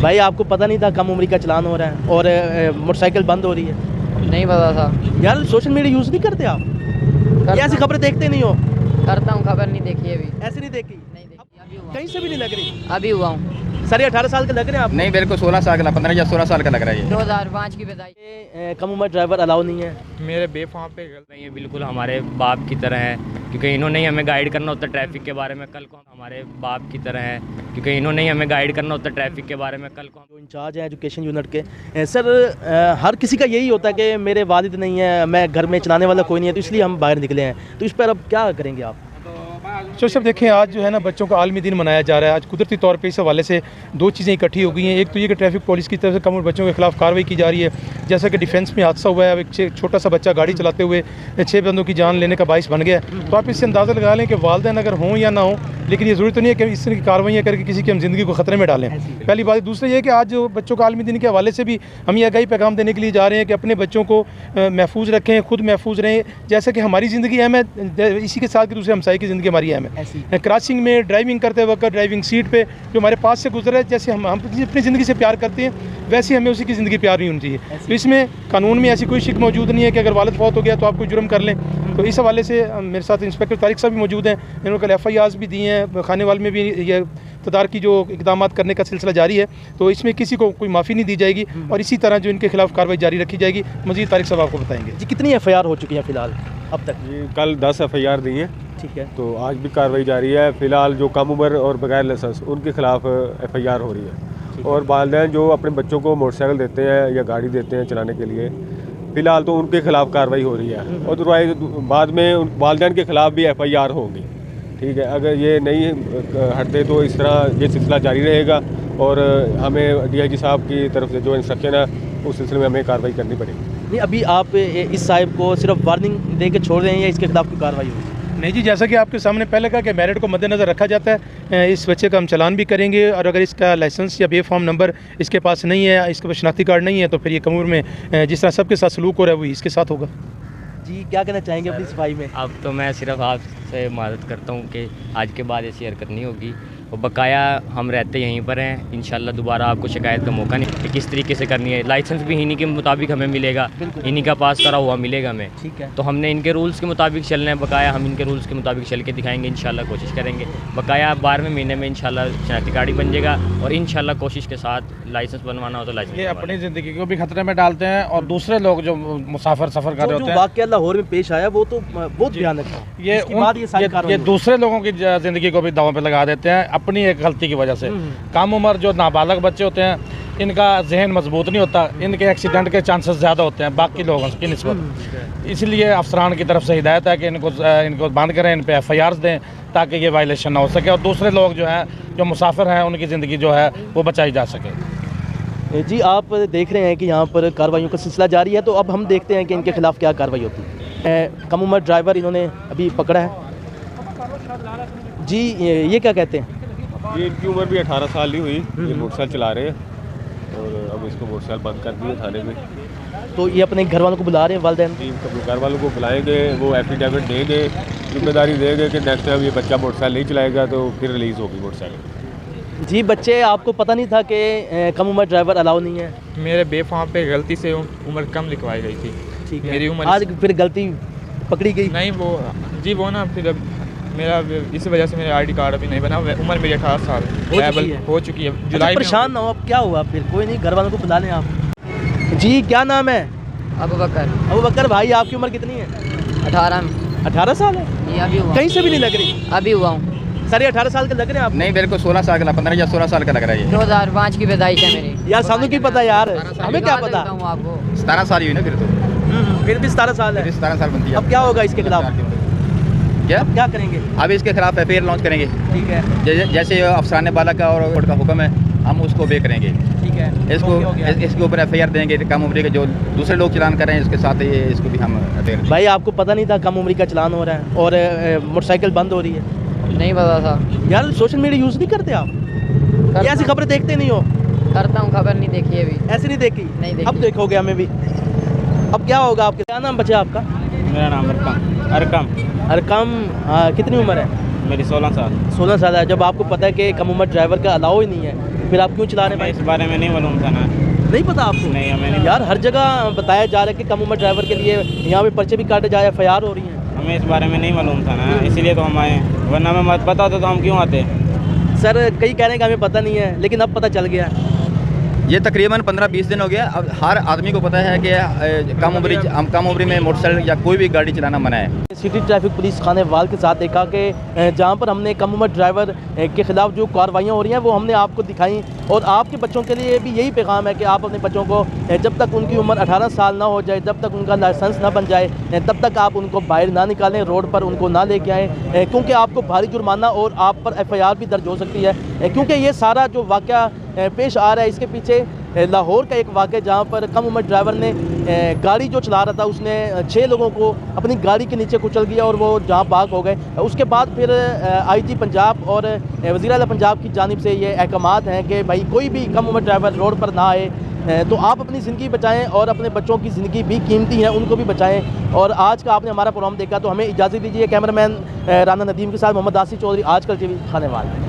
भाई आपको पता नहीं था कम उम्री का चलान हो रहा है और मोटरसाइकिल बंद हो रही है? नहीं पता था यार सोशल मीडिया यूज़ नहीं करते आप? या ऐसी खबरें देखते नहीं हो? करता हूँ, खबर नहीं देखी अभी। ऐसे नहीं देखी? नहीं देखी, अभी हुआ। कहीं से भी नहीं लग रही? अभी हुआ हूँ। सर 18 साल के लग रहे हैं आप? नहीं, मेरे को 16 साल का 15 या 16 साल का लग रहा है ये। 2005 की पैदाइश। कम उम्र ड्राइवर अलाउ नहीं है? मेरे बेफाम पे गलत नहीं है, बिल्कुल हमारे बाप की तरह है, क्योंकि इन्होंने ही हमें गाइड करना होता है ट्रैफिक के बारे में। कल को हमारे बाप की तरह है, क्योंकि इन्होंने ही हमें गाइड करना होता है ट्रैफिक के बारे में। कल को जो इंचार्ज है एजुकेशन यूनिट के सर, हर किसी का यही होता है कि मेरे वालिद नहीं है, मैं घर में चलाने वाला कोई नहीं है, तो इसलिए हम बाहर निकले हैं। तो इस पर अब क्या करेंगे आप? तो सब देखें, आज जो है ना बच्चों का आलमी दिन मनाया जा रहा है। आज कुदरती तौर पे इस हवाले से दो चीज़ें इकट्ठी हो गई हैं। एक तो ये कि ट्रैफिक पुलिस की तरफ से कम उम्र बच्चों के खिलाफ कार्रवाई की जा रही है। जैसा कि डिफेंस में हादसा हुआ है, अब एक छोटा सा बच्चा गाड़ी चलाते हुए 6 बंदों की जान लेने का बाइस बन गया। तो आप इससे अंदाज़ा लगा लें कि वालिदैन अगर हों या ना हों, लेकिन ये ज़रूरी तो नहीं है कि इस तरह की कार्रवाइयाँ करके किसी की हम ज़िंदगी को ख़तरे में डालें। पहली बात। दूसरा ये कि आज जो बच्चों का आलमी दिन के हवाले से भी हम ये आगाही पैगाम देने के लिए जा रहे हैं कि अपने बच्चों को महफूज रखें, खुद महफूज रहें। जैसे कि हमारी ज़िंदगी अहम है, इसी के साथ कि दूसरे हमसाये की ज़िंदगी हमारी अहम है। क्रॉसिंग में, ड्राइविंग करते वक्त, ड्राइविंग सीट पे जो हमारे पास से गुजरे, जैसे हम अपनी ज़िंदगी से प्यार करते हैं, वैसे हमें उसी की ज़िंदगी प्यार नहीं होनी चाहिए। तो इसमें कानून में ऐसी कोई शिक मौजूद नहीं है कि अगर वालिद फौत हो गया तो आप कोई जुर्म कर लें। तो इस हवाले से मेरे साथ इंस्पेक्टर तारिक साहब भी मौजूद हैं। इन्होंने कल FIRs भी दी हैं। खानेवाल में भी ये तदार की जो इकदाम करने का सिलसिला जारी है, तो इसमें किसी को कोई माफ़ी नहीं दी जाएगी और इसी तरह जो इनके खिलाफ कार्रवाई जारी रखी जाएगी। मज़ीद तारिक साहब आपको बताएंगे। जी, कितनी FIR हो चुकी हैं फ़िलहाल अब तक? जी, कल 10 FIR दी हैं। ठीक है। तो आज भी कार्रवाई जारी है। फ़िलहाल जो कम उम्र और बगैर लाइसेंस उनके खिलाफ FIR हो रही है। और वालिदैन जो अपने बच्चों को मोटरसाइकिल देते हैं या गाड़ी देते हैं चलाने के लिए, फ़िलहाल तो उनके खिलाफ कार्रवाई हो रही है। और बाद में वालिदैन के खिलाफ भी FIR होगी। ठीक है, अगर ये नहीं हटते तो इस तरह ये सिलसिला जारी रहेगा और हमें DIG साहब की तरफ से जो इंस्ट्रक्शन है उस सिलसिले में हमें कार्रवाई करनी पड़ेगी। नहीं, अभी आप इस साहिब को सिर्फ वार्निंग दे के छोड़ रहे हैं या इसके खिलाफ कोई कार्रवाई होगी? नहीं जी, जैसा कि आपके सामने पहले कहा कि मेरिट को मद्देनज़र रखा जाता है। इस बच्चे का हम चालान भी करेंगे और अगर इसका लाइसेंस या बेफॉर्म नंबर इसके पास नहीं है, इसके पास शनाख्ती कार्ड नहीं है, तो फिर ये कम उम्र में जिस तरह सबके साथ सलूक हो रहा है वही इसके साथ होगा। जी, क्या कहना चाहेंगे अपनी सफाई में? अब तो मैं सिर्फ आपसे मदद करता हूँ कि आज के बाद ऐसी हरकत नहीं होगी और बकाया हम रहते यहीं पर हैं। इंशाल्लाह दोबारा आपको शिकायत का मौका नहीं कि किस तरीके से करनी है। लाइसेंस भी इन्हीं के मुताबिक हमें मिलेगा, इन्हीं का पास करा हुआ मिलेगा हमें। ठीक है। तो हमने इनके रूल्स के मुताबिक चलना है। बकाया हम इनके रूल्स के मुताबिक चल के दिखाएंगे, इंशाल्लाह कोशिश करेंगे। बकाया 12वें महीने में इंशाल्लाह शनाख्ती कार्ड बन जाएगा और इंशाल्लाह कोशिश के साथ लाइसेंस बनवाना हो तो लाइसेंस। ये अपनी ज़िंदगी को भी खतरे में डालते हैं और दूसरे लोग जो मुसाफिर सफ़र कर रहे होते हैं। वाक़या लाहौर में पेश आया वो तो बहुत भयानक था। ये दूसरे लोगों की ज़िंदगी को भी दांव पे लगा देते हैं अपनी एक गलती की वजह से। कम उम्र जो नाबालग बच्चे होते हैं, इनका जहन मजबूत नहीं होता, इनके एक्सीडेंट के चांसेस ज़्यादा होते हैं बाकी लोगों की निस्बत। इसलिए अफसरान की तरफ से हिदायत है कि इनको बंद करें, इन पे FIRs दें ताकि ये वायलेशन ना हो सके और दूसरे लोग जो हैं, जो मुसाफिर हैं, उनकी ज़िंदगी जो है वो बचाई जा सके। जी, आप देख रहे हैं कि यहाँ पर कार्रवाइयों का सिलसिला जारी है, तो अब हम देखते हैं कि इनके खिलाफ क्या कार्रवाई होती है। कम उम्र ड्राइवर इन्होंने अभी पकड़ा है। जी, ये क्या कहते हैं? ये इनकी उम्र भी 18 साल नहीं हुई, ये मोटरसाइकिल चला रहे हैं और अब इसको मोटरसाइकिल बंद कर दिए थाने में। तो ये अपने घर वालों को बुला रहे हैं, वालिदैन? जी, घर वालों को बुलाएंगे, वो एफिडेविट देंगे, जिम्मेदारी देंगे कि नेक्स्ट टाइम ये बच्चा मोटरसाइकिल नहीं चलाएगा तो फिर रिलीज़ होगी मोटरसाइकिल। जी, बच्चे आपको पता नहीं था कि कम उम्र ड्राइवर अलाउ नहीं है? मेरे बेफाम पे गलती से उम्र कम लिखवाई गई थी। ठीक है। मेरी उम्र आज फिर गलती पकड़ी गई? नहीं, वो ना फिर मेरा इस वजह से मेरा ID कार्ड अभी नहीं बना। उम्र मेरी 18 साल हो चुकी है। जुलाई में। परेशान ना हो, अब क्या हुआ फिर? कोई नहीं, घर वालों को बुला लें आप। जी, क्या नाम है? अबू बकर। अबू बकर भाई, आपकी उम्र कितनी है? 18 में। 18 साल है? ये अभी हुआ। कहीं से भी नहीं लग रही? अभी हुआ हूँ। सर 18 साल के लग रहे हैं आप? नहीं, मेरे को 16 साल का 15 या 16 साल का लग रहा है ये। 2005 की पैदाइश है मेरी। यार सानू की पता यार, हमें क्या पता? आपको 17 साल हुई ना फिर तो। फिर भी 17 साल है। 17 साल बनती है। अब क्या होगा इसके खिलाफ? क्या करेंगे? अब इसके खिलाफ FIR लॉन्च करेंगे। ठीक है। जैसे अफसरान बाला का और कोर्ट का हुक्म है, हम उसको बे करेंगे। ठीक है। इसके ऊपर FIR देंगे। कम उम्र के जो दूसरे लोग चलान कर रहे हैं इसके साथ ये इसको भी हम FIR। भाई आपको पता नहीं था कम उम्री का चलान हो रहा है और मोटरसाइकिल बंद हो रही है? नहीं पता था। यार सोशल मीडिया यूज़ नहीं करते आप? या ऐसी खबरें देखते नहीं हो? करता हूँ, खबर नहीं देखी अभी। ऐसे नहीं देखी? नहीं देखी। अब देखोगे हमें भी। अब क्या होगा आपके? क्या नाम बचा आपका? मेरा नाम अरकम। कितनी उम्र है? मेरी 16 साल। 16 साल है। जब आपको पता है कि कम उम्र ड्राइवर का अलाउ ही नहीं है, फिर आप क्यों चला रहे हैं भाई? इस बारे में नहीं मालूम था ना। नहीं पता आपको? नहीं, हमें नहीं। यार हर जगह बताया जा रहा है कि कम उम्र ड्राइवर के लिए यहाँ पे पर्चे भी काटे जाए, FIR हो रही हैं। हमें इस बारे में नहीं मालूम था ना, इसीलिए तो हम आए, वरना हमें मत पता होता तो हम क्यों आते। सर कई कह रहे हैं कि हमें पता नहीं है, लेकिन अब पता चल गया। ये तकरीबन 15-20 दिन हो गया। अब हर आदमी को पता है कि कम उम्र में मोटरसाइकिल या कोई भी गाड़ी चलाना मना है। सिटी ट्रैफिक पुलिस खाने वाल के साथ देखा कि जहाँ पर हमने कम उम्र ड्राइवर के ख़िलाफ़ जो कार्रवाइयाँ हो रही हैं वो हमने आपको दिखाई, और आपके बच्चों के लिए भी यही पैगाम है कि आप अपने बच्चों को जब तक उनकी उम्र 18 साल ना हो जाए, जब तक उनका लाइसेंस ना बन जाए, तब तक आप उनको बाहर ना निकालें, रोड पर उनको ना लेके आएँ, क्योंकि आपको भारी जुर्माना और आप पर FIR भी दर्ज हो सकती है। क्योंकि ये सारा जो वाक़या पेश आ रहा है, इसके पीछे लाहौर का एक वाक़या जहाँ पर कम उम्र ड्राइवर ने गाड़ी जो चला रहा था उसने 6 लोगों को अपनी गाड़ी के नीचे कुचल दिया और वो जहाँ भाग हो गए। उसके बाद फिर IG पंजाब और वज़ीर आला पंजाब की जानिब से ये अहकामात हैं कि भाई कोई भी कम उम्र ड्राइवर रोड पर ना आए, तो आप अपनी ज़िंदगी बचाएं और अपने बच्चों की ज़िंदगी भी कीमती है, उनको भी बचाएं। और आज का आपने हमारा प्रोग्राम देखा, तो हमें इजाज़त दीजिए। कैमरामैन राना नदीम के साथ मोहम्मद आसिफ चौधरी, आजकल TV खानेवाल।